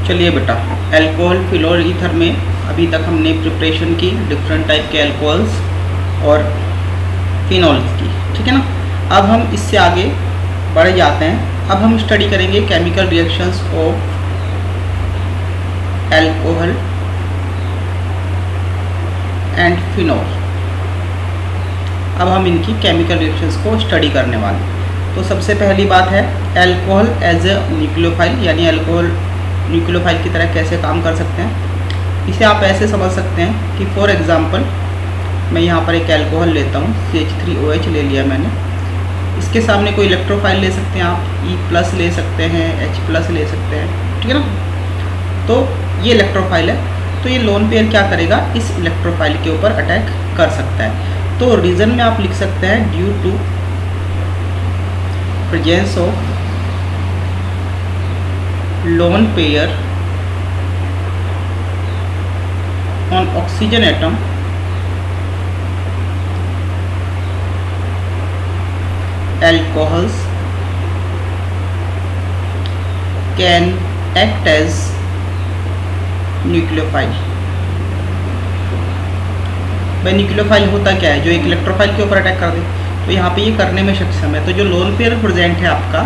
चलिए बेटा, alcohol phenol ether में अभी तक हमने प्रिपरेशन की डिफरेंट टाइप के अल्कोहल्स और फिनोल्स की, ठीक है ना। अब हम इससे आगे बढ़ जाते हैं। अब हम स्टडी करेंगे chemical reactions of alcohol and phenol. अब हम इनकी केमिकल रिएक्शंस को स्टडी करने वाले हैं। तो सबसे पहली बात है अल्कोहल एज ए न्यूक्लियोफाइल, यानी अल्कोहल न्यूक्लियोफाइल की तरह कैसे काम कर सकते हैं। इसे आप ऐसे समझ सकते हैं कि फॉर एग्जांपल मैं यहाँ पर एक अल्कोहल लेता हूँ, CH3OH ले लिया मैंने। इसके सामने कोई इलेक्ट्रोफाइल ले सकते हैं आप, E+ ले सकते हैं, H+ ले सकते हैं, ठीक है ना। तो ये इलेक्ट्रोफाइल है, तो ये लोन पेयर क्या करेगा, इस इलेक्ट्रोफाइल के ऊपर अटैक कर सकता है। तो रीज़न में आप लिख सकते हैं due to presence of lone pair on oxygen atom alcohols can act as nucleophile। भाई न्यूक्लियोफाइल होता क्या है, जो एक इलेक्ट्रोफाइल के ऊपर अटैक कर दे। तो यहाँ पे ये करने में सक्षम है। तो जो लोन पेयर प्रेजेंट है आपका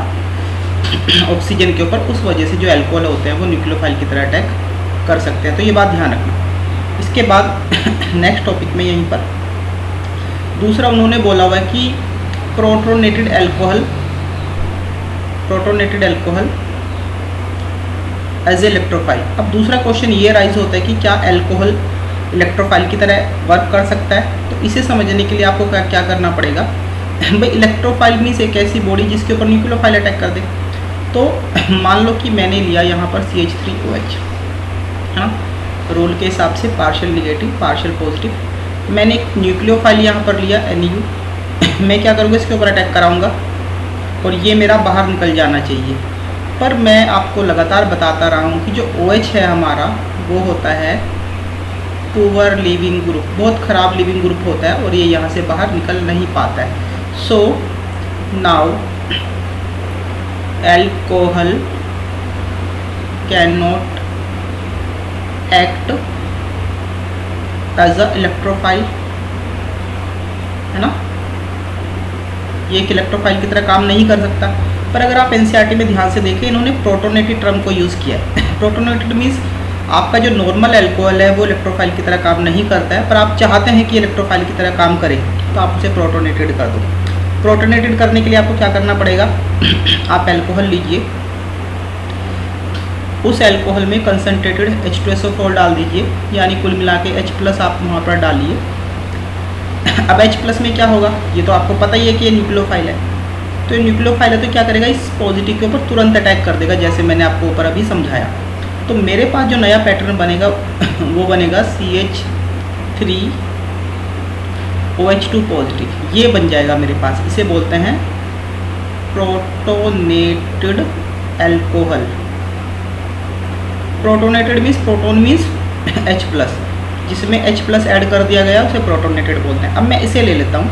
ऑक्सीजन के ऊपर, उस वजह से जो अल्कोहल होते हैं वो न्यूक्लियोफाइल की तरह अटैक कर सकते हैं। तो ये बात ध्यान रखना। इसके बाद नेक्स्ट टॉपिक में यहीं पर दूसरा उन्होंने बोला हुआ है कि protonated alcohol as a electrophile. अब दूसरा क्वेश्चन ये राइज होता है कि क्या अल्कोहल इलेक्ट्रोफाइल की तरह वर्क कर सकता है। तो इसे समझने के लिए आपको क्या करना पड़ेगा, भाई इलेक्ट्रोफाइल मीन्स एक ऐसी बॉडी जिसके ऊपर न्यूक्लियोफाइल अटैक कर दे। तो मान लो कि मैंने लिया यहाँ पर CH3OH, है ना, रोल के हिसाब से पार्शियल निगेटिव पार्शियल पॉजिटिव। मैंने एक न्यूक्लियोफाइल यहाँ पर लिया NU। मैं क्या करूँगा, इसके ऊपर अटैक कराऊँगा और ये मेरा बाहर निकल जाना चाहिए। पर मैं आपको लगातार बताता रहा हूँ कि जो OH है हमारा, वो होता है पुअर लिविंग ग्रुप, बहुत ख़राब लिविंग ग्रुप होता है और ये यहाँ से बाहर निकल नहीं पाता है। So now alcohol can not act as a electrophile, है ना। ये एक इलेक्ट्रोफाइल की तरह काम नहीं कर सकता। पर अगर आप NCERT में ध्यान से देखें, इन्होंने प्रोटोनेटेड टर्म को यूज़ किया है। प्रोटोनेटेड मीन्स आपका जो नॉर्मल अल्कोहल है वो इलेक्ट्रोफाइल की तरह काम नहीं करता है, पर आप चाहते हैं कि इलेक्ट्रोफाइल की तरह काम करे, तो आप उसे प्रोटोनेटेड कर दो। प्रोटोनेटेड करने के लिए आपको क्या करना पड़ेगा, आप अल्कोहल लीजिए, उस अल्कोहल में कंसनट्रेटेड H2SO4 डाल दीजिए, यानी कुल मिला के H+ आप वहाँ पर डालिए। अब H+ में क्या होगा, ये तो आपको पता ही है कि ये न्यूक्लियोफाइल है। तो ये न्यूक्लियोफाइल है तो क्या करेगा, इस पॉजिटिव के ऊपर तुरंत अटैक कर देगा, जैसे मैंने आपको ऊपर अभी समझाया। तो मेरे पास जो नया पैटर्न बनेगा वो बनेगा CH3OH2 पॉजिटिव, ये बन जाएगा मेरे पास। इसे बोलते हैं protonated alcohol. Protonated means proton means H+, जिसमें H+ ऐड कर दिया गया उसे प्रोटोनेटेड बोलते हैं। अब मैं इसे ले लेता हूँ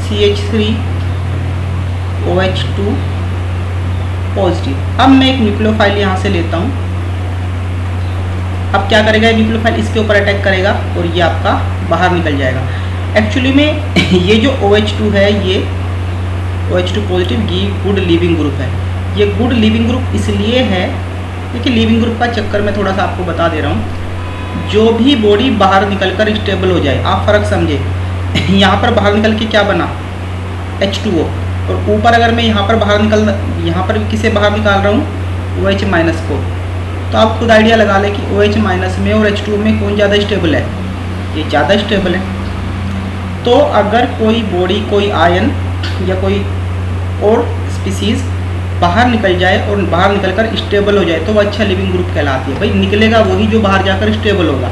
CH3OH2 पॉजिटिव। अब मैं एक न्यूक्लियोफाइल यहाँ से लेता हूँ। अब क्या करेगा, न्यूक्लियोफाइल इसके ऊपर अटैक करेगा और ये आपका बाहर निकल जाएगा। एक्चुअली में ये जो OH2 है, ये OH2 पॉजिटिव ये गुड लिविंग ग्रुप है। ये गुड लिविंग ग्रुप इसलिए है, देखिए लिविंग ग्रुप का चक्कर मैं थोड़ा सा आपको बता दे रहा हूँ। जो भी बॉडी बाहर निकल कर स्टेबल हो जाए, आप फ़र्क समझे। यहाँ पर बाहर निकल के क्या बना, H2O, और ऊपर अगर मैं यहाँ पर किसे बाहर निकाल रहा हूँ, OH- को। तो आप खुद आइडिया लगा लें कि OH- में और H2O में कौन ज़्यादा स्टेबल है, ये ज़्यादा स्टेबल है। तो अगर कोई बॉडी, कोई आयन या कोई और स्पीसीज़ बाहर निकल जाए और बाहर निकलकर स्टेबल हो जाए, तो वो अच्छा लिविंग ग्रुप कहलाती है। भाई निकलेगा वही जो बाहर जाकर स्टेबल होगा।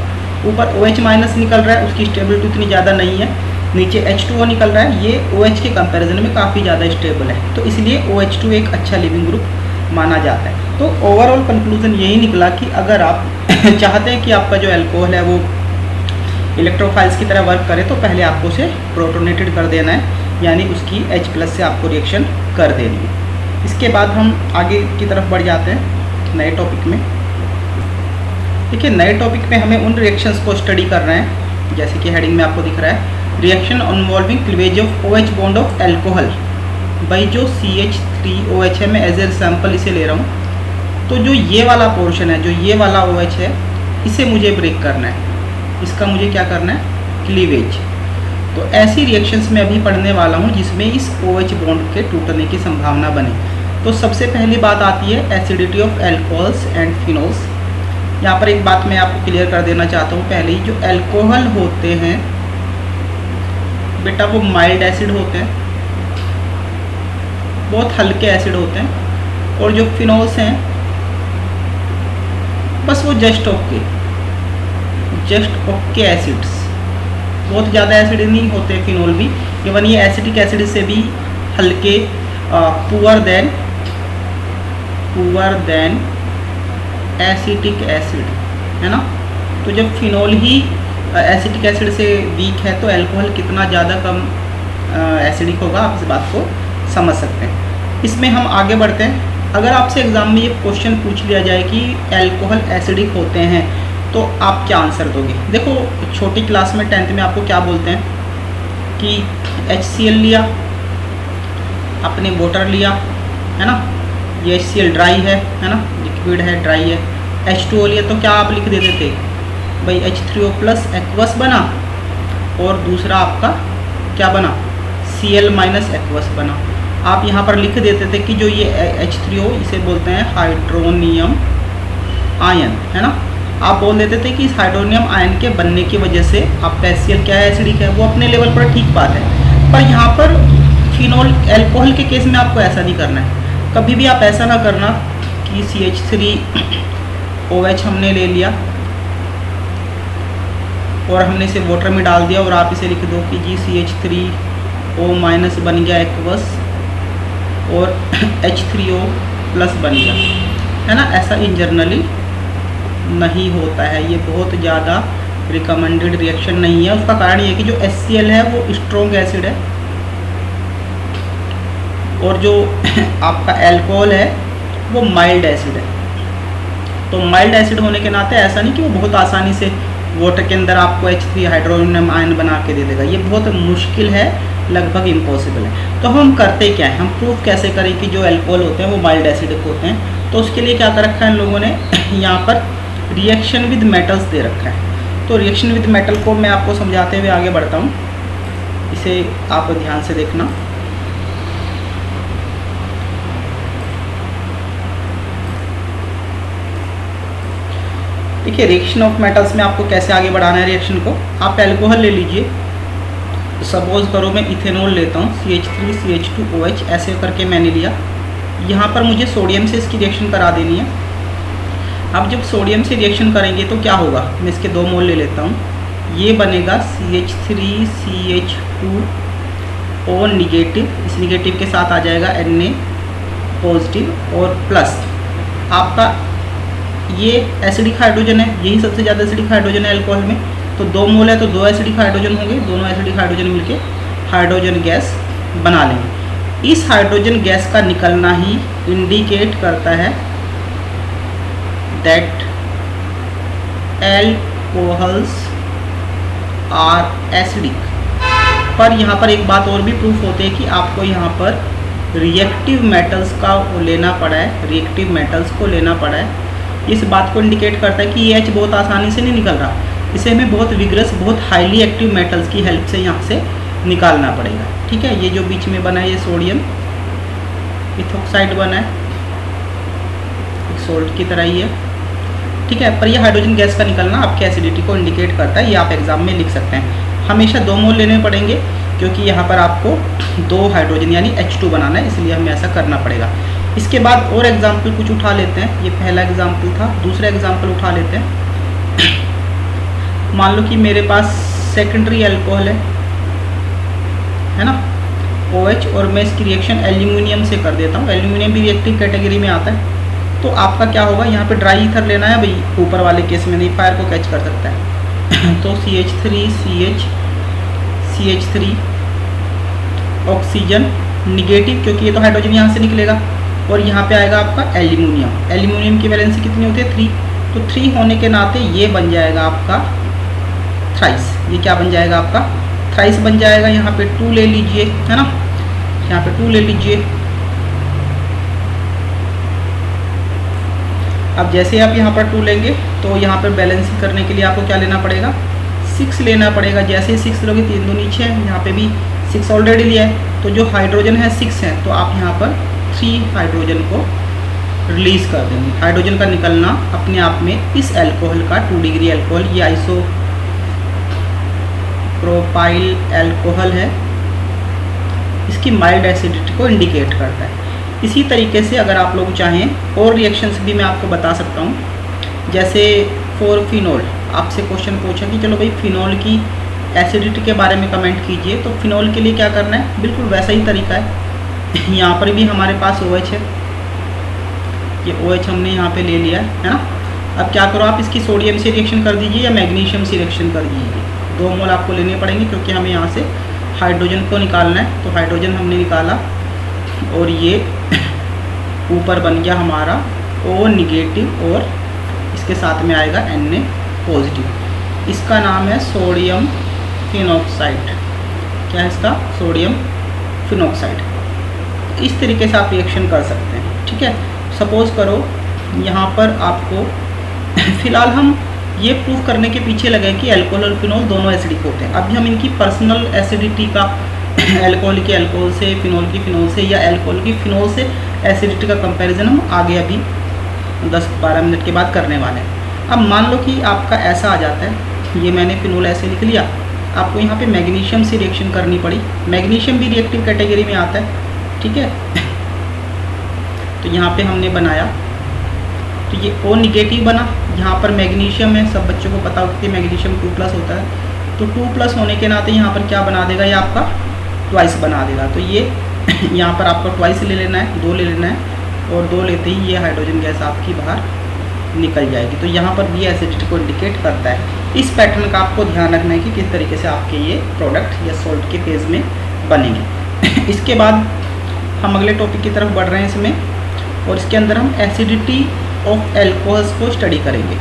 ऊपर OH- निकल रहा है, उसकी स्टेबिलिटी उतनी ज़्यादा नहीं है। नीचे H2O निकल रहा है, ये OH के कंपैरिजन में काफ़ी ज़्यादा स्टेबल है। तो इसलिए OH2 एक अच्छा लिविंग ग्रुप माना जाता है। तो ओवरऑल कंक्लूजन यही निकला कि अगर आप चाहते हैं कि आपका जो अल्कोहल है वो इलेक्ट्रोफाइल्स की तरह वर्क करे, तो पहले आपको उसे प्रोटोनेटेड कर देना है, यानी उसकी H+ से आपको रिएक्शन कर देनी है। इसके बाद हम आगे की तरफ बढ़ जाते हैं नए टॉपिक में। देखिए नए टॉपिक में हमें उन रिएक्शंस को स्टडी कर रहे हैं, जैसे कि हेडिंग में आपको दिख रहा है reaction involving cleavage of OH bond of alcohol by जो CH3OH है। मैं एज ए सैम्पल इसे ले रहा हूँ। तो जो ये वाला पोर्शन है, जो ये वाला OH है, इसे मुझे ब्रेक करना है, इसका मुझे क्या करना है, क्लीवेज। तो ऐसी रिएक्शंस में अभी पढ़ने वाला हूँ जिसमें इस OH बॉन्ड के टूटने की संभावना बने। तो सबसे पहली बात आती है acidity of alcohols and phenols. यहाँ पर एक बात मैं आपको क्लियर कर देना चाहता हूँ पहले ही, जो एल्कोहल होते हैं बेटा वो माइल्ड एसिड होते हैं, बहुत हल्के एसिड होते हैं, और जो फिनोल्स हैं बस वो जस्ट ओके एसिड्स, बहुत ज़्यादा एसिड नहीं होते फिनोल भी। इवन ये एसिटिक एसिड से भी हल्के, पुअर देन एसिटिक एसिड है ना। तो जब फिनोल ही एसिटिक एसिड से वीक है तो एल्कोहल कितना ज़्यादा कम एसिडिक होगा, आप इस बात को समझ सकते हैं। इसमें हम आगे बढ़ते हैं। अगर आपसे एग्ज़ाम में ये क्वेश्चन पूछ लिया जाए कि एल्कोहल एसिडिक होते हैं तो आप क्या आंसर दोगे। देखो छोटी क्लास में 10th में आपको क्या बोलते हैं कि HCl लिया, आपने वाटर लिया है ना, ये HCl ड्राई है ना, लिक्विड है, ड्राई है। H2O लिया तो क्या आप लिख देते थे भाई H3O प्लस एक्वस बना, और दूसरा आपका क्या बना, Cl माइनस एक्वस बना। आप यहाँ पर लिख देते थे कि जो ये H3O इसे बोलते हैं हाइड्रोनियम आयन है ना। आप बोल देते थे कि इस हाइड्रोनियम आयन के बनने की वजह से आपका HCl क्या है, एसिडिक है। वो अपने लेवल पर ठीक बात है, पर यहाँ पर फिनोल एल्कोहल के केस में आपको ऐसा नहीं करना है। कभी भी आप ऐसा ना करना कि CH3OH हमने ले लिया और हमने इसे वाटर में डाल दिया और आप इसे लिख दो कि जी CH3O माइनस बन गया एक्वस और H3O प्लस बन गया है ना। ऐसा इन जनरली नहीं होता है, ये बहुत ज़्यादा रिकमेंडेड रिएक्शन नहीं है। उसका कारण ये है कि जो HCl है वो स्ट्रॉन्ग एसिड है और जो आपका एल्कोहल है वो माइल्ड एसिड है। तो माइल्ड एसिड होने के नाते ऐसा नहीं कि वो बहुत आसानी से वाटर के अंदर आपको H3 हाइड्रोनियम आयन बना के दे देगा, ये बहुत मुश्किल है, लगभग इम्पॉसिबल है। तो हम करते क्या है, हम प्रूफ कैसे करें कि जो एल्कोहल होते हैं वो माइल्ड एसिडिक होते हैं। तो उसके लिए क्या कर रखा है इन लोगों ने, यहाँ पर रिएक्शन विद मेटल्स दे रखा है। तो रिएक्शन विद मेटल को मैं आपको समझाते हुए आगे बढ़ता हूँ, इसे आप ध्यान से देखना। देखिए रिएक्शन ऑफ मेटल्स में आपको कैसे आगे बढ़ाना है रिएक्शन को। आप एल्कोहल ले लीजिए, सपोज करो मैं इथेनॉल लेता हूँ CH3CH2OH, ऐसे करके मैंने लिया। यहाँ पर मुझे सोडियम से इसकी रिएक्शन करा देनी है। अब जब सोडियम से रिएक्शन करेंगे तो क्या होगा, मैं इसके 2 मोल ले लेता हूँ। ये बनेगा CH3CH2O निगेटिव, इस निगेटिव के साथ आ जाएगा Na पॉजिटिव और प्लस आपका ये एसिडिक हाइड्रोजन है, यही सबसे ज़्यादा एसिडिक हाइड्रोजन है एल्कोहल में। तो 2 मोल है तो 2 एसिडिक हाइड्रोजन होंगे, दोनों एसिडिक हाइड्रोजन मिलके हाइड्रोजन गैस बना लेंगे। इस हाइड्रोजन गैस का निकलना ही इंडिकेट करता है दैट एल्कोहल्स आर एसिडिक। पर यहाँ पर एक बात और भी प्रूफ होती है कि आपको यहाँ पर रिएक्टिव मेटल्स का लेना पड़ा है, रिएक्टिव मेटल्स को लेना पड़ा है। इस बात को इंडिकेट करता है कि ये H बहुत आसानी से नहीं निकल रहा, इसे हमें बहुत विग्रस, बहुत हाईली एक्टिव मेटल्स की हेल्प से यहाँ से निकालना पड़ेगा। ठीक है, ये जो बीच में बना है ये सोडियम इथोक्साइड बना है, एक सोल्ट की तरह ही है। ठीक है, पर ये हाइड्रोजन गैस का निकलना आपकी एसिडिटी को इंडिकेट करता है, ये आप एग्जाम में लिख सकते हैं। हमेशा 2 मोल लेने पड़ेंगे क्योंकि यहाँ पर आपको 2 हाइड्रोजन यानी H2 बनाना है, इसलिए हमें ऐसा करना पड़ेगा। इसके बाद और एग्जाम्पल कुछ उठा लेते हैं, ये पहला एग्जाम्पल था। दूसरा एग्जाम्पल उठा लेते हैं। मान लो कि मेरे पास सेकेंडरी एल्कोहल है ना OH, और मैं इसकी रिएक्शन एल्यूमिनियम से कर देता हूँ। एल्यूमिनियम भी रिएक्टिव कैटेगरी में आता है। तो आपका क्या होगा, यहाँ पे ड्राई ईथर लेना है भाई, ऊपर वाले केस में नहीं, फायर को कैच कर सकता है। तो CH3 ऑक्सीजन निगेटिव, क्योंकि ये तो हाइड्रोजन यहाँ से निकलेगा, और यहाँ पे आएगा आपका एल्यूमिनियम। एल्यूमिनियम की वैलेंसी कितनी होती है 3, तो 3 होने के नाते ये बन जाएगा आपका थ्राइस। ये क्या बन जाएगा आपका थ्राइस बन जाएगा। यहाँ पे 2 ले लीजिए, है ना, यहाँ पे 2 ले लीजिए। अब जैसे आप यहाँ पर 2 लेंगे तो यहाँ पर बैलेंसिंग करने के लिए आपको क्या लेना पड़ेगा, 6 लेना पड़ेगा। जैसे ही 6 लोगे 3 दूनी 6 है, यहाँ पे भी 6 ऑलरेडी लिया है, तो जो हाइड्रोजन है 6 है, तो आप यहाँ पर 3 हाइड्रोजन को रिलीज कर देंगे। हाइड्रोजन का निकलना अपने आप में इस अल्कोहल का 2 डिग्री अल्कोहल, ये आइसो प्रोपाइल अल्कोहल है, इसकी माइल्ड एसिडिटी को इंडिकेट करता है। इसी तरीके से अगर आप लोग चाहें और रिएक्शंस भी मैं आपको बता सकता हूँ। जैसे फॉर फिनोल, आपसे क्वेश्चन पूछा कि चलो भाई फिनोल की एसिडिटी के बारे में कमेंट कीजिए, तो फिनोल के लिए क्या करना है, बिल्कुल वैसा ही तरीका है। यहाँ पर भी हमारे पास OH है, ये OH हमने यहाँ पे ले लिया है ना। अब क्या करो, आप इसकी सोडियम से रिएक्शन कर दीजिए या मैग्नीशियम से रिएक्शन कर दीजिए। 2 मोल आपको लेने पड़ेंगे क्योंकि हमें यहाँ से हाइड्रोजन को निकालना है। तो हाइड्रोजन हमने निकाला और ये ऊपर बन गया हमारा O निगेटिव और इसके साथ में आएगा Na पॉजिटिव। इसका नाम है सोडियम फिनॉक्साइड। क्या है इसका, सोडियम फिनॉक्साइड। इस तरीके से आप रिएक्शन कर सकते हैं, ठीक है। सपोज करो यहाँ पर आपको फिलहाल हम ये प्रूव करने के पीछे लगे कि अल्कोहल और फिनोल दोनों एसिडिक होते हैं। अभी हम इनकी पर्सनल एसिडिटी का अल्कोहल की अल्कोहल से, फिनोल की फिनोल से या अल्कोहल की फिनोल से एसिडिटी का कंपैरिजन हम आगे अभी 10-12 मिनट के बाद करने वाले हैं। अब मान लो कि आपका ऐसा आ जाता है, ये मैंने फिनोल ऐसे लिख लिया, आपको यहाँ पे मैग्नीशियम से रिएक्शन करनी पड़ी। मैग्नीशियम भी रिएक्टिव कैटेगरी में आता है, ठीक है। तो यहाँ पे हमने बनाया तो ये O निगेटिव बना, यहाँ पर मैग्नीशियम है, सब बच्चों को पता होता है मैग्नीशियम 2+ होता है। तो 2+ होने के नाते यहाँ पर क्या बना देगा, ये आपका ट्वाइस बना देगा। तो ये यहाँ पर आपको ट्वाइस ले लेना है, 2 ले लेना है, और 2 लेते ही ये हाइड्रोजन गैस आपकी बाहर निकल जाएगी। तो यहाँ पर भी एसिडिटी को इंडिकेट करता है। इस पैटर्न का आपको ध्यान रखना है कि किस तरीके से आपके ये प्रोडक्ट या सॉल्ट के फेज़ में बनेंगे। इसके बाद हम अगले टॉपिक की तरफ बढ़ रहे हैं इसमें, और इसके अंदर हम एसिडिटी ऑफ एल्कोहल्स को स्टडी करेंगे।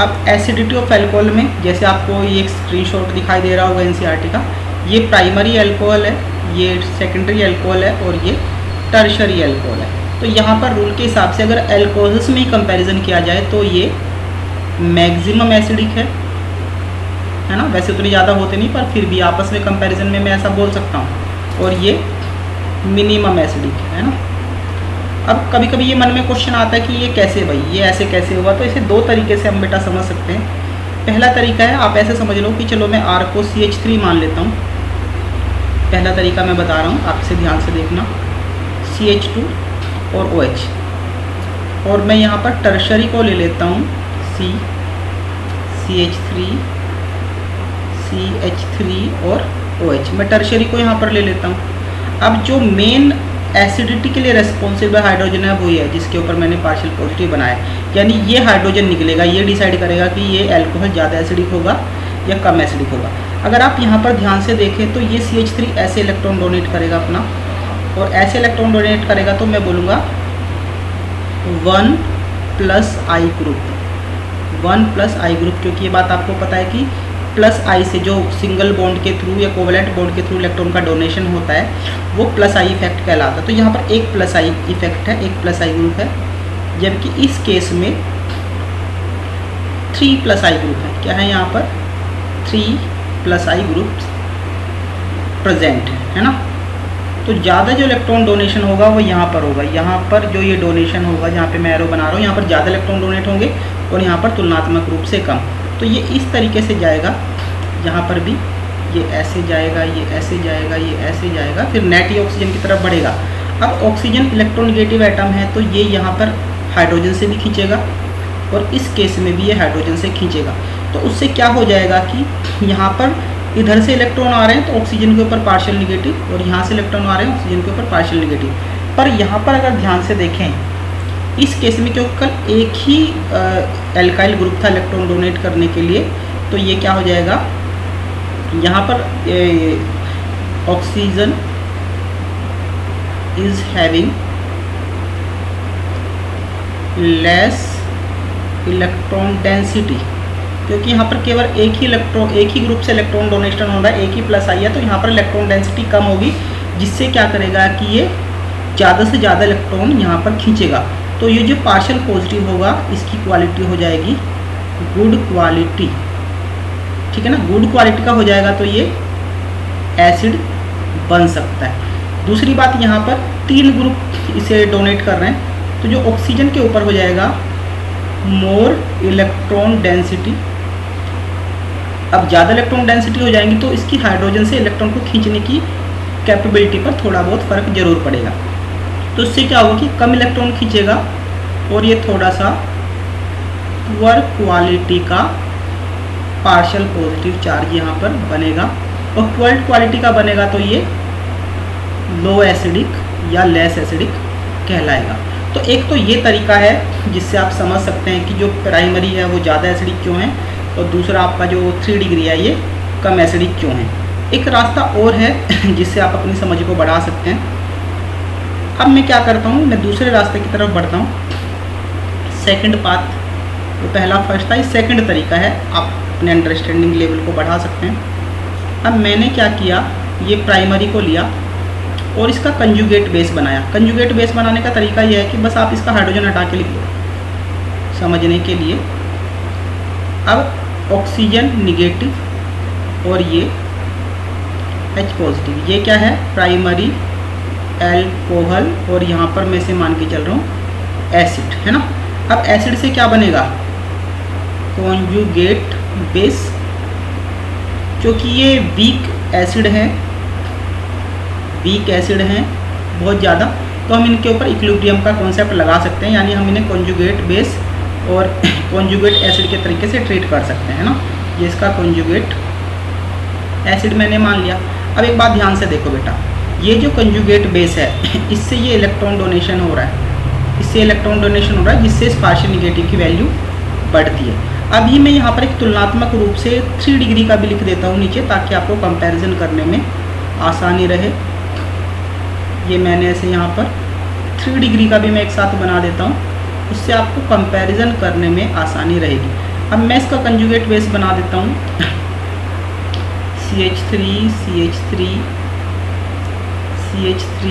अब एसिडिटी ऑफ एल्कोहल में जैसे आपको ये एक स्क्रीनशॉट दिखाई दे रहा होगा NCERT का, ये प्राइमरी अल्कोहल है, ये सेकेंडरी अल्कोहल है और ये टर्शरी अल्कोहल है। तो यहाँ पर रूल के हिसाब से अगर अल्कोहल्स में ही कंपैरिजन किया जाए तो ये मैक्सिमम एसिडिक है ना। वैसे उतने ज़्यादा होते नहीं, पर फिर भी आपस में कंपैरिजन में मैं ऐसा बोल सकता हूँ। और ये मिनिमम एसिडिक है ना। अब कभी कभी ये मन में क्वेश्चन आता है कि ये कैसे भाई, ये ऐसे कैसे हुआ। तो इसे 2 तरीके से हम बेटा समझ सकते हैं। पहला तरीका है, आप ऐसे समझ लो कि चलो मैं R को CH3 मान लेता हूँ। पहला तरीका मैं बता रहा हूँ, आपसे ध्यान से देखना, CH2 और OH, और मैं यहाँ पर टर्शरी को ले लेता हूँ CH3 और OH। मैं टर्शरी को यहाँ पर ले लेता हूँ। अब जो मेन एसिडिटी के लिए रेस्पॉन्सिबल हाइड्रोजन है वो ये है जिसके ऊपर मैंने पार्शियल पॉजिटिव बनाया, यानी ये हाइड्रोजन निकलेगा, ये डिसाइड करेगा कि ये अल्कोहल ज़्यादा एसिडिक होगा या कम एसिडिक होगा। अगर आप यहाँ पर ध्यान से देखें तो ये CH3 ऐसे इलेक्ट्रॉन डोनेट करेगा अपना, और ऐसे इलेक्ट्रॉन डोनेट करेगा तो मैं बोलूँगा 1+I ग्रुप, 1+I ग्रुप, क्योंकि ये बात आपको पता है कि +I से जो सिंगल बॉन्ड के थ्रू या कोवेलेंट बॉन्ड के थ्रू इलेक्ट्रॉन का डोनेशन होता है वो +I इफेक्ट कहलाता है। तो यहाँ पर एक +I इफेक्ट है, एक +I ग्रुप है, जबकि इस केस में 3+I ग्रुप है। क्या है यहाँ पर, 3+I ग्रुप प्रेजेंट है ना। तो ज़्यादा जो इलेक्ट्रॉन डोनेशन होगा वो यहाँ पर होगा। यहाँ पर जो ये डोनेशन होगा, जहाँ पे मैं एरो बना रहा हूँ, यहाँ पर ज़्यादा इलेक्ट्रॉन डोनेट होंगे और यहाँ पर तुलनात्मक रूप से कम। तो ये इस तरीके से जाएगा, यहाँ पर भी ये ऐसे जाएगा, ये ऐसे जाएगा, ये ऐसे जाएगा, फिर नेट ये ऑक्सीजन की तरफ बढ़ेगा। अब ऑक्सीजन इलेक्ट्रोनेगेटिव एटम है तो ये यहाँ पर हाइड्रोजन से भी खींचेगा और इस केस में भी ये हाइड्रोजन से खींचेगा। तो उससे क्या हो जाएगा कि यहाँ पर इधर से इलेक्ट्रॉन आ रहे हैं तो ऑक्सीजन के ऊपर पार्शियल निगेटिव, और यहाँ से इलेक्ट्रॉन आ रहे हैं ऑक्सीजन के ऊपर पार्शियल निगेटिव। पर यहाँ पर अगर ध्यान से देखें इस केस में, क्योंकि कल एक ही एल्काइल ग्रुप था इलेक्ट्रॉन डोनेट करने के लिए, तो ये क्या हो जाएगा, यहाँ पर oxygen is having less electron density, क्योंकि यहाँ पर केवल एक ही ग्रुप से इलेक्ट्रॉन डोनेशन हो रहा है, एक ही प्लस आई है, तो यहाँ पर इलेक्ट्रॉन डेंसिटी कम होगी, जिससे क्या करेगा कि ये ज़्यादा से ज़्यादा इलेक्ट्रॉन यहाँ पर खींचेगा। तो ये जो पार्शियल पॉजिटिव होगा इसकी क्वालिटी हो जाएगी गुड क्वालिटी, ठीक है ना, गुड क्वालिटी का हो जाएगा, तो ये एसिड बन सकता है। दूसरी बात, यहाँ पर 3 ग्रुप इसे डोनेट कर रहे हैं, तो जो ऑक्सीजन के ऊपर हो जाएगा मोर इलेक्ट्रॉन डेंसिटी। अब ज़्यादा इलेक्ट्रॉन डेंसिटी हो जाएंगी तो इसकी हाइड्रोजन से इलेक्ट्रॉन को खींचने की कैपेबिलिटी पर थोड़ा बहुत फ़र्क जरूर पड़ेगा। तो इससे क्या होगा कि कम इलेक्ट्रॉन खींचेगा और ये थोड़ा सा पुअर क्वालिटी का पार्शियल पॉजिटिव चार्ज यहाँ पर बनेगा, और पुअर क्वालिटी का बनेगा तो ये लो एसिडिक या लेस एसिडिक कहलाएगा। तो एक तो ये तरीका है जिससे आप समझ सकते हैं कि जो प्राइमरी है वो ज़्यादा एसिडिक क्यों है, और दूसरा आपका जो 3 डिग्री है ये कम एसिडिक क्यों है। एक रास्ता और है जिससे आप अपनी समझ को बढ़ा सकते हैं। अब मैं क्या करता हूँ, मैं दूसरे रास्ते की तरफ बढ़ता हूँ। सेकंड पाथ, तो पहला फर्स्ट था, ये सेकंड तरीका है, आप अपने अंडरस्टैंडिंग लेवल को बढ़ा सकते हैं। अब मैंने क्या किया, ये प्राइमरी को लिया और इसका कंजुगेट बेस बनाया। कंजुगेट बेस बनाने का तरीका यह है कि बस आप इसका हाइड्रोजन हटा के लिख लो समझने के लिए। अब ऑक्सीजन निगेटिव और ये H पॉजिटिव, ये क्या है, प्राइमरी एल्कोहल, और यहाँ पर मैं से मान के चल रहा हूँ एसिड, है ना। अब एसिड से क्या बनेगा, कॉन्जुगेट बेस, क्योंकि ये वीक एसिड है, वीक एसिड हैं बहुत ज़्यादा, तो हम इनके ऊपर इक्विलिब्रियम का कॉन्सेप्ट लगा सकते हैं, यानी हम इन्हें कॉन्जुगेट बेस और कॉन्जुगेट एसिड के तरीके से ट्रीट कर सकते हैं, ना। ये इसका कॉन्जुगेट एसिड मैंने मान लिया। अब एक बात ध्यान से देखो बेटा, ये जो कंजुगेट बेस है इससे ये इलेक्ट्रॉन डोनेशन हो रहा है, इससे इलेक्ट्रॉन डोनेशन हो रहा है, जिससे इस पार्शियल निगेटिव की वैल्यू बढ़ती है। अभी मैं यहाँ पर एक तुलनात्मक रूप से 3 डिग्री का भी लिख देता हूँ नीचे, ताकि आपको कंपैरिजन करने में आसानी रहे। ये मैंने ऐसे यहाँ पर 3 डिग्री का भी मैं एक साथ बना देता हूँ, उससे आपको कंपैरिजन करने में आसानी रहेगी। अब मैं इसका कंजुगेट बेस बना देता हूँ CH3 CH3 CH3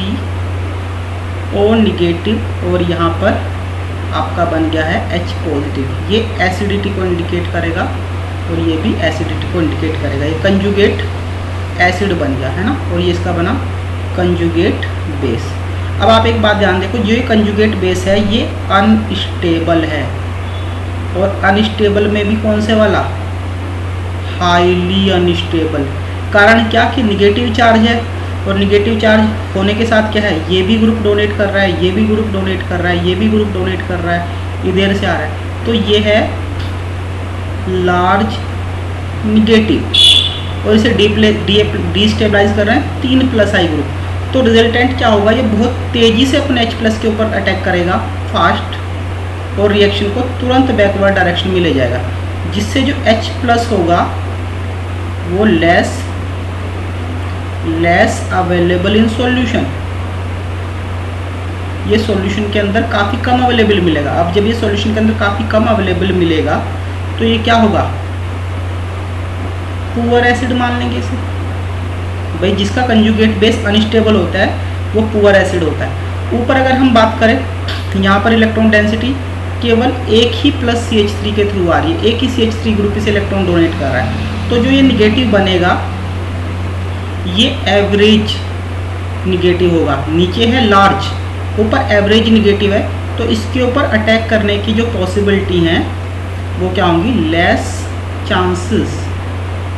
O negative, और यहाँ पर आपका बन गया है H पॉजिटिव। ये एसिडिटी को इंडिकेट करेगा और ये भी एसिडिटी को इंडिकेट करेगा। ये कंजुगेट एसिड बन गया है ना, और ये इसका बना कंजुगेट बेस। अब आप एक बात ध्यान देखो, ये कंजुगेट बेस है ये अनस्टेबल है, और अनस्टेबल में भी कौन से वाला, हाईली अनस्टेबल। कारण क्या कि निगेटिव चार्ज है, और निगेटिव चार्ज होने के साथ क्या है, ये भी ग्रुप डोनेट कर रहा है, ये भी ग्रुप डोनेट कर रहा है, ये भी ग्रुप डोनेट कर रहा है, इधर से आ रहा है, तो ये है लार्ज निगेटिव, और इसे डिस्टेबलाइज कर रहे हैं 3+ I ग्रुप। तो रिजल्टेंट क्या होगा, ये बहुत तेज़ी से अपने H+ के ऊपर अटैक करेगा फास्ट, और रिएक्शन को तुरंत बैकवर्ड डायरेक्शन में ले जाएगा, जिससे जो H+ होगा वो लेस अवेलेबल इन सॉल्यूशन, ये सॉल्यूशन के अंदर काफ़ी कम अवेलेबल मिलेगा। अब जब ये सॉल्यूशन के अंदर काफ़ी कम अवेलेबल मिलेगा तो ये क्या होगा, पुअर एसिड मान लेंगे इसे। भाई जिसका कंजुगेट बेस अनस्टेबल होता है वो पुअर एसिड होता है। ऊपर अगर हम बात करें, यहाँ पर इलेक्ट्रॉन डेंसिटी केवल एक ही +CH3 के थ्रू आ रही है, एक ही CH3 ग्रुप से इलेक्ट्रॉन डोनेट कर रहा है, तो जो ये निगेटिव बनेगा ये एवरेज निगेटिव होगा। नीचे है लार्ज, ऊपर एवरेज निगेटिव है, तो इसके ऊपर अटैक करने की जो पॉसिबिलिटी हैं वो क्या होंगी, लेस चांसेस।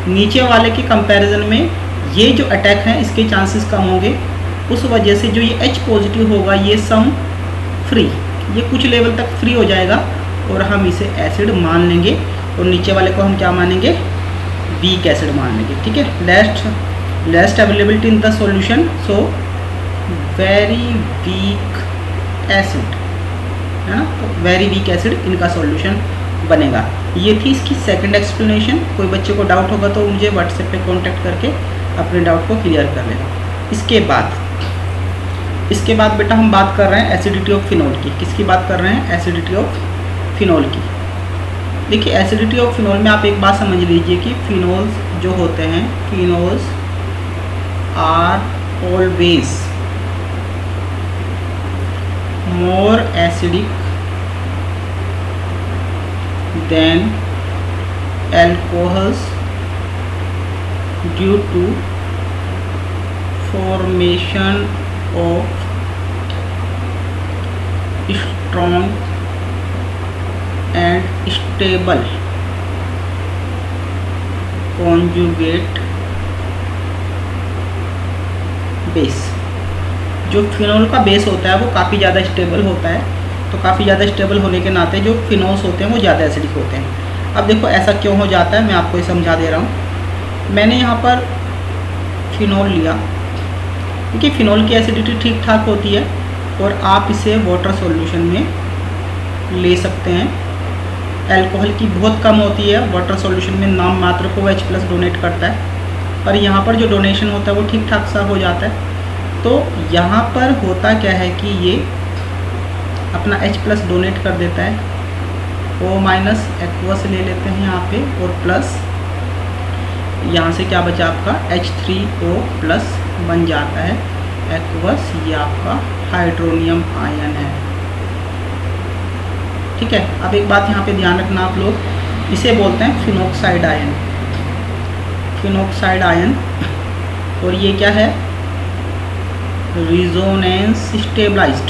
नीचे वाले के कंपैरिजन में ये जो अटैक हैं इसके चांसेस कम होंगे, उस वजह से जो ये H पॉजिटिव होगा ये सम फ्री, ये कुछ लेवल तक फ्री हो जाएगा और हम इसे एसिड मान लेंगे, और नीचे वाले को हम क्या मानेंगे, वीक एसिड मान लेंगे। ठीक है, least availability in the solution, so very weak acid, है ना, तो वेरी वीक एसिड इनका सॉल्यूशन बनेगा। ये थी इसकी सेकंड एक्सप्लेनेशन। कोई बच्चे को डाउट होगा तो मुझे व्हाट्सएप पे कांटेक्ट करके अपने डाउट को क्लियर कर लेगा। इसके बाद बेटा हम बात कर रहे हैं एसिडिटी ऑफ फिनॉल की। किसकी बात कर रहे हैं, एसिडिटी ऑफ फिनॉल की। देखिए एसिडिटी ऑफ फिनोल में आप एक बात समझ लीजिए कि फिनोल्स जो होते हैं, phenols are always more acidic than alcohols due to formation of strong and stable conjugate base. जो फिनोल का बेस होता है वो काफ़ी ज़्यादा स्टेबल होता है, तो काफ़ी ज़्यादा स्टेबल होने के नाते जो फिनोल्स होते हैं वो ज़्यादा एसिडिक होते हैं। अब देखो ऐसा क्यों हो जाता है, मैं आपको ये समझा दे रहा हूँ। मैंने यहाँ पर फिनोल लिया, क्योंकि फिनोल की एसिडिटी ठीक ठाक होती है और आप इसे वाटर सॉल्यूशन में ले सकते हैं। अल्कोहल की बहुत कम होती है, वाटर सॉल्यूशन में नाम मात्र को H+ डोनेट करता है, पर यहाँ पर जो डोनेशन होता है वो ठीक ठाक सा हो जाता है। तो यहाँ पर होता क्या है कि ये अपना H+ डोनेट कर देता है, O- एक्वस ले लेते हैं यहाँ पे, और प्लस यहाँ से क्या बचा आपका H3O+ बन जाता है एक्वस, ये आपका हाइड्रोनियम आयन है। ठीक है, अब एक बात यहाँ पे ध्यान रखना आप लोग, इसे बोलते हैं फिनोक्साइड आयन, फिनोक्साइड आयन। और ये क्या है, रिजोनेंस स्टेबलाइज्ड।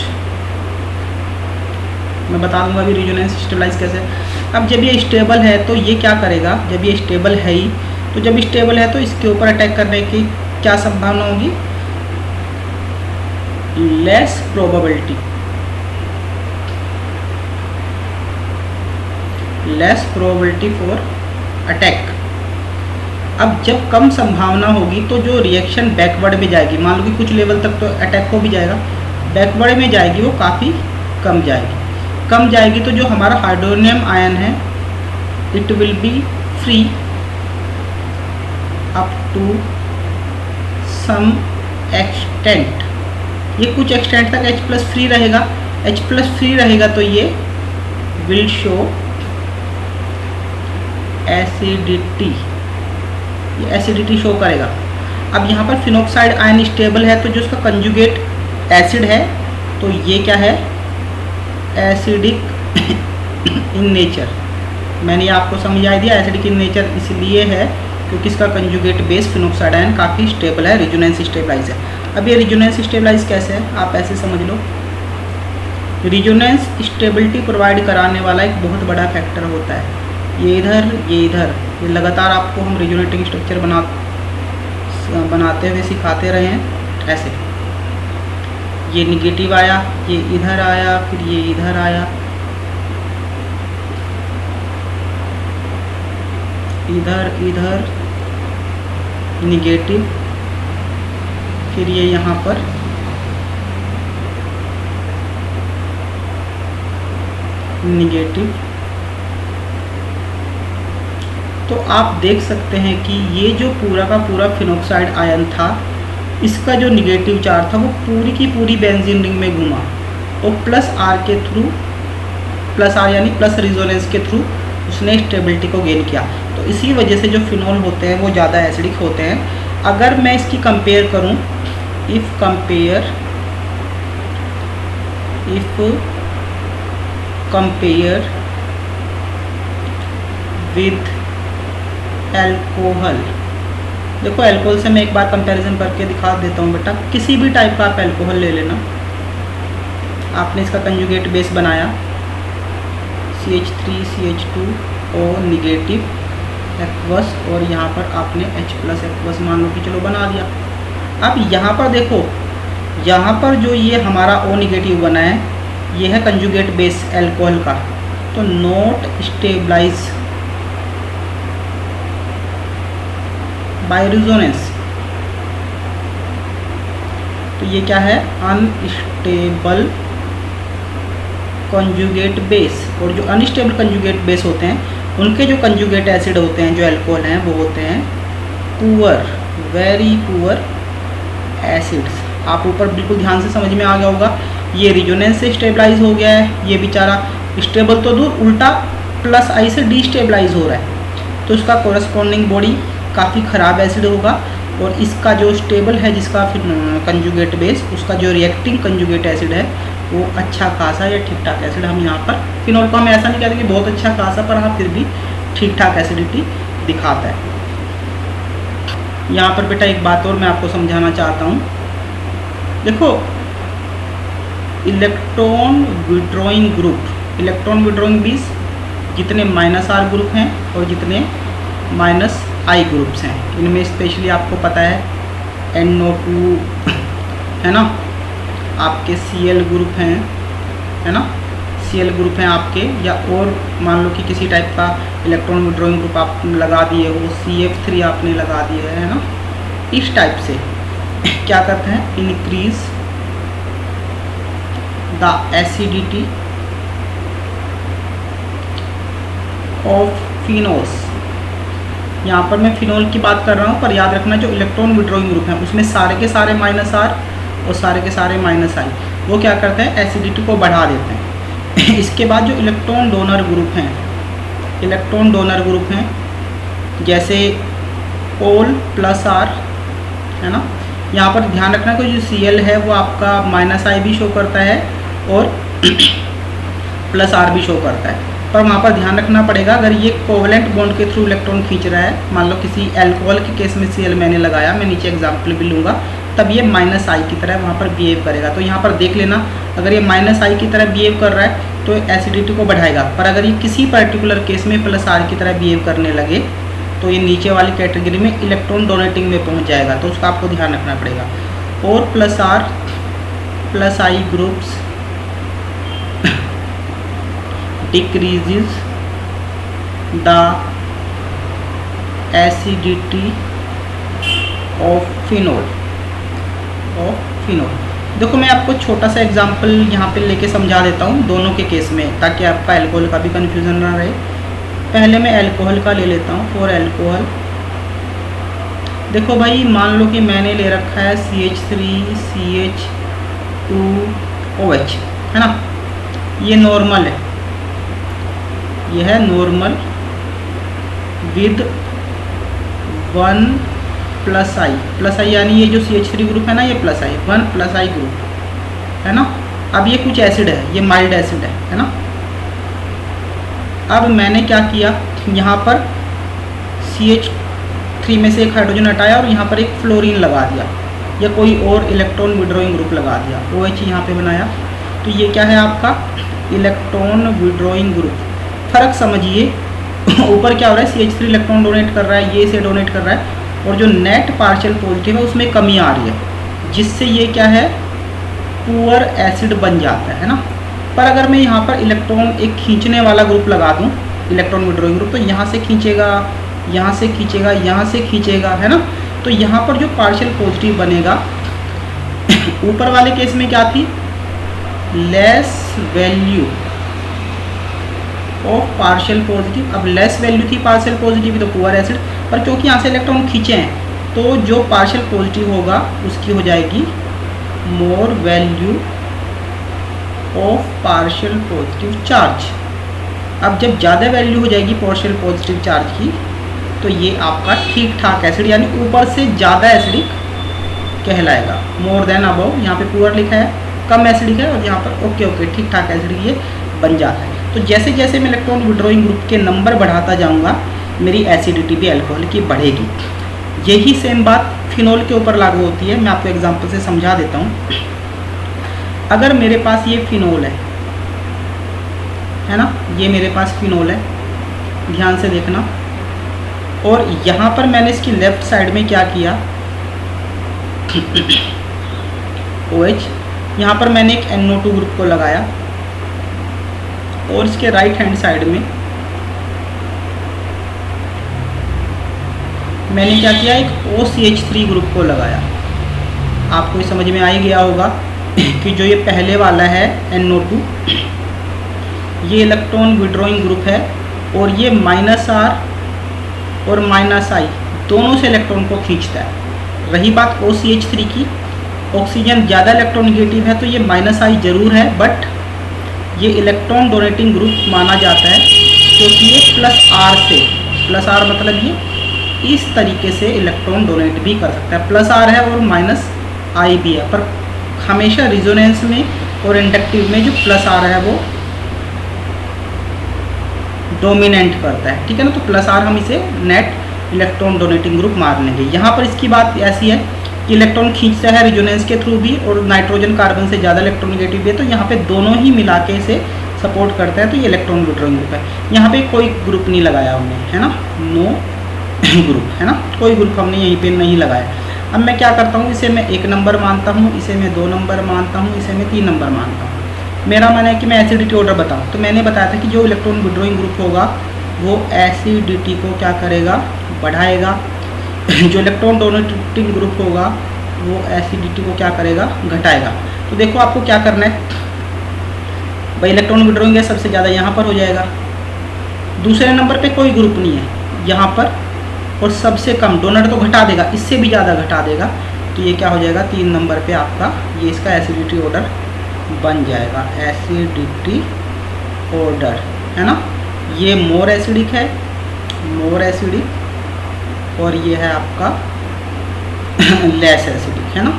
मैं बता दूंगा अभी रिजोनेंस स्टेबलाइज कैसे। अब जब ये स्टेबल है तो ये क्या करेगा, जब ये स्टेबल है ही, तो जब स्टेबल है तो इसके ऊपर अटैक करने की क्या संभावना होगी, less probability, less probability for attack. अब जब कम संभावना होगी तो जो रिएक्शन बैकवर्ड में जाएगी, मान लो कि कुछ लेवल तक तो अटैक हो भी जाएगा, बैकवर्ड में जाएगी वो काफ़ी कम जाएगी। कम जाएगी तो जो हमारा हाइड्रोनियम आयन है it will be free up to some extent. ये कुछ एक्सटेंट तक H+ फ्री रहेगा। H+ फ्री रहेगा तो ये विल शो एसिडिटी, ये एसिडिटी शो करेगा। अब यहाँ पर फिनोक्साइड आयन स्टेबल है तो जो उसका कंजुगेट एसिड है तो ये क्या है, एसिडिक इन नेचर। मैंने आपको समझा दिया, एसिडिक इन नेचर इसलिए है क्योंकि इसका कंजुगेट बेस फिनोक्साइड आयन काफ़ी स्टेबल है, रिजोनेंस स्टेबलाइज है। अब ये रिजोनेंस स्टेबलाइज कैसे है, आप ऐसे समझ लो, रिजोनेंस स्टेबिलिटी प्रोवाइड कराने वाला एक बहुत बड़ा फैक्टर होता है। ये इधर, ये लगातार आपको हम रिजोनेटिंग स्ट्रक्चर बनाते हुए सिखाते रहे हैं। ऐसे ये निगेटिव आया, ये इधर आया, फिर ये इधर आया, इधर निगेटिव, फिर ये यहाँ पर निगेटिव। तो आप देख सकते हैं कि ये जो पूरा का पूरा फिनोक्साइड आयन था, इसका जो निगेटिव चार्ज था वो पूरी की पूरी बेंजीन रिंग में घूमा और +R के थ्रू, +R यानी प्लस रिजोनेंस के थ्रू उसने स्टेबिलिटी को गेन किया। तो इसी वजह से जो फिनोल होते हैं वो ज़्यादा एसिडिक होते हैं। अगर मैं इसकी कंपेयर करूं, इफ़ कंपेयर विद अल्कोहल, देखो अल्कोहल से मैं एक बार कंपैरिजन करके दिखा देता हूँ बेटा। किसी भी टाइप का आप अल्कोहल ले लेना, आपने इसका कंजुगेट बेस बनाया CH3 CH2O निगेटिव एक्वस, और यहाँ पर आपने H+ एक्वस मान लो कि चलो बना दिया। अब यहाँ पर देखो, यहाँ पर जो ये हमारा O निगेटिव बना है ये है कंजुगेट बेस अल्कोहल का, तो नॉट स्टेबलाइज बाय रिजोनेंस। तो ये क्या है, अनस्टेबल कंजुगेट बेस। और जो अनस्टेबल कंजुगेट बेस होते हैं उनके जो कंजुगेट एसिड होते हैं, जो अल्कोहल हैं, वो होते हैं पुअर, वेरी पुअर एसिड्स। आप ऊपर बिल्कुल ध्यान से समझ में आ गया होगा। ये रिजोनेंस से स्टेबलाइज हो गया है, ये बेचारा स्टेबल तो दूर, उल्टा प्लस आई से डिस्टेबलाइज हो रहा है, तो उसका कोरस्पॉन्डिंग बॉडी काफ़ी ख़राब एसिड होगा, और इसका जो स्टेबल है जिसका कंजुगेट बेस, उसका जो रिएक्टिंग कंजुगेट एसिड है वो अच्छा खासा या ठीक ठाक एसिड। हम यहाँ पर फिनोल को हम ऐसा नहीं कहते कि बहुत अच्छा खासा, पर हाँ फिर भी ठीक ठाक एसिडिटी दिखाता है। यहाँ पर बेटा एक बात और मैं आपको समझाना चाहता हूँ, देखो electron withdrawing group, electron withdrawing बीस जितने -R ग्रुप हैं और जितने -I ग्रुप्स हैं, इनमें स्पेशली आपको पता है NO2 है ना, आपके Cl ग्रुप हैं, है ना, Cl ग्रुप हैं आपके, या और मान लो कि किसी टाइप का इलेक्ट्रॉन विड्रॉइंग ग्रुप आप लगा दिए हो, CF3 आपने लगा दिया है ना, इस टाइप से क्या करते हैं, increase the acidity of phenols. यहाँ पर मैं फिनोल की बात कर रहा हूँ, पर याद रखना जो इलेक्ट्रॉन विड्रॉइंग ग्रुप हैं उसमें सारे के सारे -R और सारे के सारे -I, वो क्या करते हैं, एसिडिटी को बढ़ा देते हैं। इसके बाद जो इलेक्ट्रॉन डोनर ग्रुप हैं, इलेक्ट्रॉन डोनर ग्रुप हैं जैसे OL + R, है ना, यहाँ पर ध्यान रखना कि जो Cl है वो आपका -I भी शो करता है और +R भी शो करता है, पर वहाँ पर ध्यान रखना पड़ेगा अगर ये कोवेलेंट बॉन्ड के थ्रू इलेक्ट्रॉन खींच रहा है, मान लो किसी अल्कोहल के केस में Cl मैंने लगाया, मैं नीचे एग्जाम्पल भी लूँगा, तब ये -I की तरह वहाँ पर बिहेव करेगा। तो यहाँ पर देख लेना, अगर ये -I की तरह बिहेव कर रहा है तो एसिडिटी को बढ़ाएगा, पर अगर ये किसी पर्टिकुलर केस में +R की तरह बिहेव करने लगे तो ये नीचे वाली कैटेगरी में इलेक्ट्रॉन डोनेटिंग में पहुँच जाएगा, तो उसका आपको ध्यान रखना पड़ेगा। और +R +I groups decreases the acidity of phenol। देखो मैं आपको छोटा सा एग्जांपल यहाँ पे लेके समझा देता हूँ दोनों के केस में, ताकि आपका अल्कोहल का भी कन्फ्यूज़न ना रहे। पहले मैं अल्कोहल का ले लेता हूँ। फॉर अल्कोहल देखो भाई, मान लो कि मैंने ले रखा है CH3CH2OH, है ना, ये नॉर्मल है, यह है नॉर्मल विद 1+I यानी ये जो CH3 ग्रुप है ना, ये +I 1+I ग्रुप है ना। अब ये कुछ एसिड है, ये माइल्ड एसिड है ना। अब मैंने क्या किया, यहाँ पर CH3 में से एक हाइड्रोजन हटाया और यहाँ पर एक फ्लोरीन लगा दिया, या कोई और इलेक्ट्रॉन विड्रॉइंग ग्रुप लगा दिया, OH यहाँ पे बनाया, तो ये क्या है आपका इलेक्ट्रॉन विड्रॉइंग ग्रुप। फ़र्क समझिए, ऊपर क्या हो रहा है, CH3 इलेक्ट्रॉन डोनेट कर रहा है, ये इसे डोनेट कर रहा है, और जो नेट पार्शियल पॉजिटिव है उसमें कमी आ रही है, जिससे ये क्या है, पुअर एसिड बन जाता है ना। पर अगर मैं यहाँ पर इलेक्ट्रॉन एक खींचने वाला ग्रुप लगा दूँ, इलेक्ट्रॉन विड्रॉइंग ग्रुप, तो यहाँ से खींचेगा, यहाँ से खींचेगा, यहाँ से खींचेगा, है ना। तो यहाँ पर जो पार्शियल पॉजिटिव बनेगा, ऊपर वाले केस में क्या थी, less value of partial positive. अब लेस वैल्यू थी पार्शियल पॉजिटिव, तो पुअर एसिड, पर क्योंकि यहाँ से इलेक्ट्रॉन खींचे हैं तो जो पार्शियल पॉजिटिव होगा उसकी हो जाएगी more value of partial positive charge. अब जब ज़्यादा वैल्यू हो जाएगी पार्शियल पॉजिटिव चार्ज की, तो ये आपका ठीक ठाक एसिड यानी ऊपर से ज़्यादा एसिडिक कहलाएगा। मोर देन अबव, यहाँ पे पुअर लिखा है, कम एसिडिक है, और यहाँ पर ओके ठीक ठाक एसिडिक ये बन जाता है। तो जैसे जैसे मैं इलेक्ट्रॉन विड्रॉइंग ग्रुप के नंबर बढ़ाता जाऊंगा, मेरी एसिडिटी भी अल्कोहल की बढ़ेगी। यही सेम बात फिनोल के ऊपर लागू होती है। मैं आपको एग्जांपल से समझा देता हूँ। अगर मेरे पास ये फिनोल है ना, ये मेरे पास फिनोल है, ध्यान से देखना, और यहाँ पर मैंने इसकी लेफ्ट साइड में क्या किया, OH, यहाँ पर मैंने एक NO2 ग्रुप को लगाया, और इसके राइट हैंड साइड में मैंने क्या किया, एक OCH3 ग्रुप को लगाया। आपको समझ में आ ही गया होगा कि जो ये पहले वाला है NO2, ये इलेक्ट्रॉन विड्रॉइंग ग्रुप है, और ये -R और -I दोनों से इलेक्ट्रॉन को खींचता है। रही बात OCH3 की, ऑक्सीजन ज़्यादा इलेक्ट्रोनेगेटिव है तो ये -I जरूर है, बट ये इलेक्ट्रॉन डोनेटिंग ग्रुप माना जाता है, क्योंकि ये प्लस आर मतलब ये इस तरीके से इलेक्ट्रॉन डोनेट भी कर सकता है। प्लस आर है और माइनस आई भी है, पर हमेशा रिजोनेंस में और इंडक्टिव में जो प्लस आर है वो डोमिनेंट करता है, ठीक है ना। तो प्लस आर हम इसे नेट इलेक्ट्रॉन डोनेटिंग ग्रुप मान लेंगे। यहाँ पर इसकी बात ऐसी है कि इलेक्ट्रॉन खींचता है रिजोनेंस के थ्रू भी और नाइट्रोजन कार्बन से ज़्यादा इलेक्ट्रोनेगेटिव भी है, तो यहाँ पे दोनों ही मिला के इसे सपोर्ट करता है, तो ये इलेक्ट्रॉन विड्रॉइंग ग्रुप है। यहाँ पे कोई ग्रुप नहीं लगाया हमने, है ना, नो ग्रुप, है ना, कोई ग्रुप हमने यहीं पे नहीं लगाया। अब मैं क्या करता हूँ, इसे मैं 1 नंबर मानता हूँ, इसे मैं 2 नंबर मानता हूँ, इसे मैं 3 नंबर मानता हूँ। मेरा मन है कि मैं एसिडिटी ऑर्डर बताऊँ, तो मैंने बताया था कि जो इलेक्ट्रॉन विड्रॉइंग ग्रुप होगा वो एसिडिटी को क्या करेगा, बढ़ाएगा। जो इलेक्ट्रॉन डोनेटिंग ग्रुप होगा वो एसिडिटी को क्या करेगा, घटाएगा। तो देखो आपको क्या करना है भाई, इलेक्ट्रॉन विड्रॉइंग है सबसे ज़्यादा यहाँ पर हो जाएगा, दूसरे नंबर पे कोई ग्रुप नहीं है यहाँ पर, और सबसे कम डोनर तो घटा देगा, इससे भी ज़्यादा घटा देगा, तो ये क्या हो जाएगा 3 नंबर पे आपका ये इसका एसिडिटी ऑर्डर बन जाएगा, एसिडिटी ऑर्डर, है ना। ये मोर एसिडिक है, मोर एसिडिक, और ये है आपका लेस एसिडिक, है ना।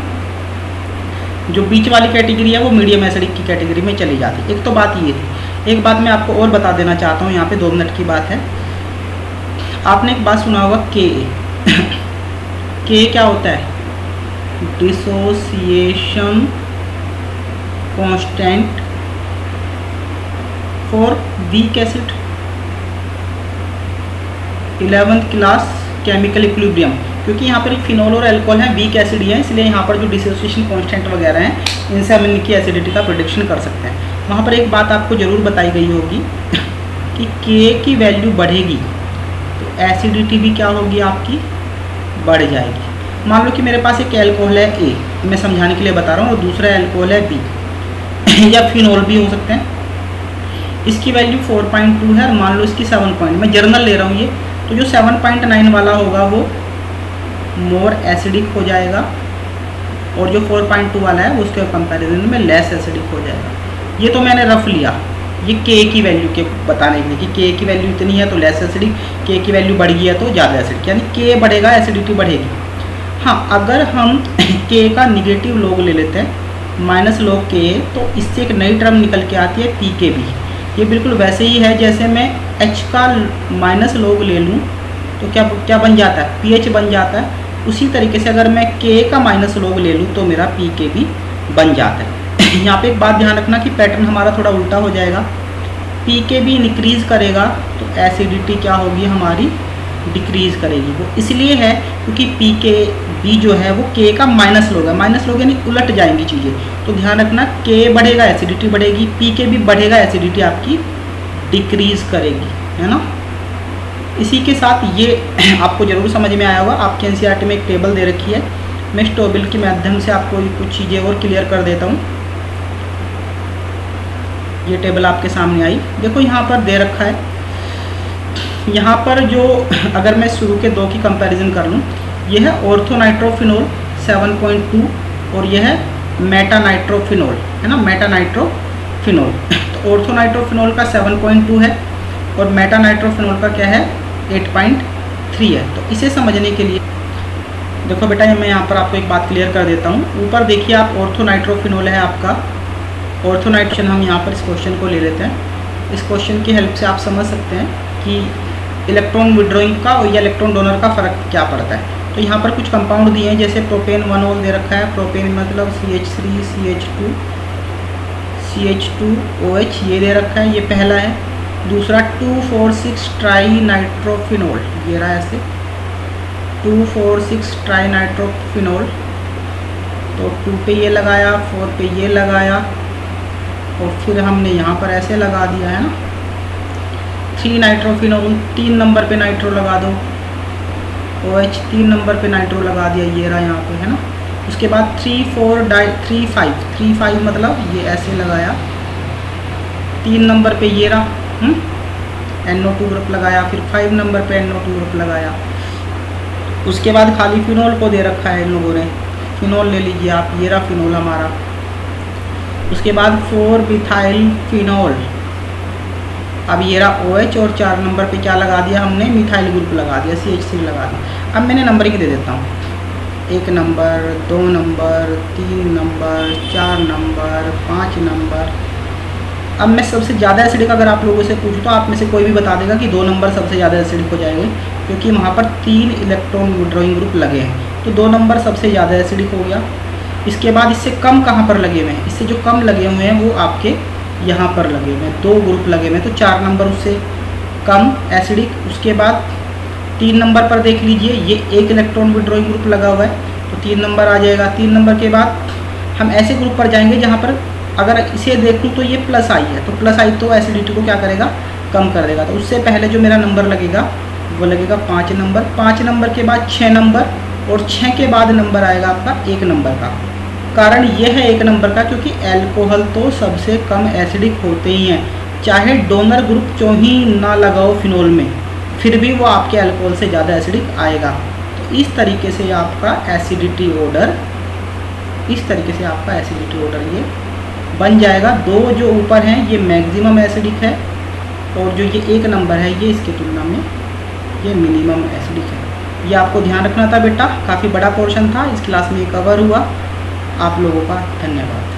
जो बीच वाली कैटेगरी है वो मीडियम एसिडिक की कैटेगरी में चली जाती है। एक तो बात ये थी, एक बात मैं आपको और बता देना चाहता हूँ, यहाँ पे 2 मिनट की बात है। आपने एक बात सुना होगा के के क्या होता है, dissociation constant for weak acid, 11th class chemical equilibrium. क्योंकि यहाँ पर एक फिनोल और अल्कोहल है, वीक एसिड है, इसलिए यहाँ पर जो डिसोसिएशन कांस्टेंट वगैरह हैं इनसे हम इनकी एसिडिटी का प्रेडिक्शन कर सकते हैं। वहाँ पर एक बात आपको ज़रूर बताई गई होगी कि के की वैल्यू बढ़ेगी तो एसिडिटी भी क्या होगी आपकी, बढ़ जाएगी। मान लो कि मेरे पास एक अल्कोहल है ए, मैं समझाने के लिए बता रहा हूँ, और दूसरा अल्कोहल है बी या फिनोल भी हो सकते हैं। इसकी वैल्यू 4.2 है, मान लो इसकी 7 पॉइंट, मैं जर्नल ले रहा हूँ ये, तो जो 7.9 वाला होगा वो मोर एसिडिक हो जाएगा, और जो 4.2 वाला है उसके कंपैरिजन में लेस एसिडिक हो जाएगा। ये तो मैंने रफ लिया ये के की वैल्यू के बताने के लिए कि के की वैल्यू इतनी है तो लेस एसिडिक, के की वैल्यू बढ़ गई है तो ज़्यादा एसिडिक, यानी के बढ़ेगा एसिडिटी बढ़ेगी। हाँ, अगर हम के का निगेटिव लॉग ले लेते हैं, माइनस लॉग के, तो इससे एक नई टर्म निकल के आती है पी के बी। ये बिल्कुल वैसे ही है जैसे मैं एच का माइनस लॉग ले लूँ तो क्या बन जाता है, पी एच बन जाता है। उसी तरीके से अगर मैं के का माइनस लॉग ले लूँ तो मेरा पी के भी बन जाता है। यहाँ पे एक बात ध्यान रखना कि पैटर्न हमारा थोड़ा उल्टा हो जाएगा, पी के भी इंक्रीज़ करेगा तो एसिडिटी क्या होगी हमारी, डिक्रीज़ करेगी। वो इसलिए है क्योंकि पी के बी जो है वो के का माइनस लॉग है, माइनस लॉग यानी उलट जाएंगी चीज़ें। तो ध्यान रखना, के बढ़ेगा एसिडिटी बढ़ेगी, पी के भी बढ़ेगा एसिडिटी आपकी डिक्रीज़ करेगी, है ना। इसी के साथ ये आपको ज़रूर समझ में आया होगा, आपके एनसीईआरटी में एक टेबल दे रखी है, मैं इस टेबल के माध्यम से आपको कुछ चीज़ें और क्लियर कर देता हूँ। ये टेबल आपके सामने आई, देखो यहाँ पर दे रखा है, यहाँ पर जो अगर मैं शुरू के 2 की कंपैरिजन कर लूँ, ये है ऑर्थोनाइट्रोफिनोल 7.2 और यह है मेटानाइट्रोफिनोल, है ना, मेटानाइट्रोफिनोल। तो ऑर्थोनाइट्रोफिनोल का 7.2 है और मेटानाइट्रोफिनोल का क्या है 8.3 है। तो इसे समझने के लिए देखो बेटा, मैं यहाँ पर आपको एक बात क्लियर कर देता हूँ। ऊपर देखिए आप, ऑर्थोनाइट्रोफिनोल है आपका, ऑर्थोनाइट्रोजन हम यहाँ पर इस क्वेश्चन को ले लेते हैं। इस क्वेश्चन की हेल्प से आप समझ सकते हैं कि इलेक्ट्रॉन विड्रॉइंग का और या इलेक्ट्रॉन डोनर का फ़र्क क्या पड़ता है। तो यहाँ पर कुछ कंपाउंड दिए हैं, जैसे प्रोपेन 1 दे रखा है, प्रोपेन मतलब CH3 CH2 OH ये दे रखा है, ये पहला है। दूसरा 2,4,6 ट्राई नाइट्रोफिनोल, ये रहा ऐसे 2,4,6 ट्राई नाइट्रोफिनोल। तो 2 पे ये लगाया, 4 पे ये लगाया, और फिर हमने यहाँ पर ऐसे लगा दिया है ना 3 नाइट्रोफिनोल, 3 नंबर पे नाइट्रो लगा दो, OH 3 नंबर पे नाइट्रो लगा दिया, ये रहा यहाँ पे, है ना। उसके बाद 3,5 मतलब ये ऐसे लगाया, 3 नंबर पे ये रहा NO2 ग्रुप लगाया, फिर 5 नंबर पे NO2 ग्रुप लगाया। उसके बाद खाली फिनोल को दे रखा है इन लोगों ने, फिनोल ले लीजिए आप, ये रहा फिनोल हमारा। उसके बाद 4 मिथाइल फिनोल, अब ये रहा OH और 4 नंबर पे क्या लगा दिया हमने, मिथाइल ग्रुप लगा दिया, CH3 लगा दिया। अब मैंने नंबरिंग दे देता हूँ, 1 number, 2 number, 3 number, 4 number, 5 number. अब मैं सबसे ज़्यादा एसिडिक अगर आप लोगों से पूछूँ तो आप में से कोई भी बता देगा कि 2 नंबर सबसे ज़्यादा एसिडिक हो जाएंगे, क्योंकि वहाँ पर 3 इलेक्ट्रॉन विड्रॉइंग ग्रुप लगे हैं, तो 2 नंबर सबसे ज़्यादा एसिडिक हो गया। इसके बाद इससे कम कहाँ पर लगे हुए हैं, इससे जो कम लगे हुए हैं वो आपके यहाँ पर लगे हुए हैं, 2 ग्रुप लगे हुए हैं, तो 4 नंबर उससे कम एसिडिक। उसके बाद 3 नंबर पर देख लीजिए, ये 1 इलेक्ट्रॉन विड्रॉइंग ग्रुप लगा हुआ है, तो 3 नंबर आ जाएगा। 3 नंबर के बाद हम ऐसे ग्रुप पर जाएंगे जहाँ पर अगर इसे देख लूँ तो ये प्लस आई है, तो प्लस आई तो एसिडिटी को क्या करेगा, कम कर देगा। तो उससे पहले जो मेरा नंबर लगेगा वो लगेगा 5 नंबर। 5 नंबर के बाद 6 नंबर, और 6 के बाद नंबर आएगा आपका 1 नंबर का। कारण ये है 1 नंबर का क्योंकि अल्कोहल तो सबसे कम एसिडिक होते ही हैं, चाहे डोनर ग्रुप क्यों ही ना लगाओ फिनोल में, फिर भी वो आपके अल्कोहल से ज़्यादा एसिडिक आएगा। तो इस तरीके से आपका एसिडिटी ऑर्डर, इस तरीके से आपका एसिडिटी ऑर्डर ये बन जाएगा। 2 जो ऊपर हैं ये मैक्सिमम एसिडिक है, और जो ये 1 नंबर है ये इसके तुलना में ये मिनिमम एसिडिक है। ये आपको ध्यान रखना था बेटा, काफ़ी बड़ा पोर्शन था, इस क्लास में ये कवर हुआ। आप लोगों का धन्यवाद।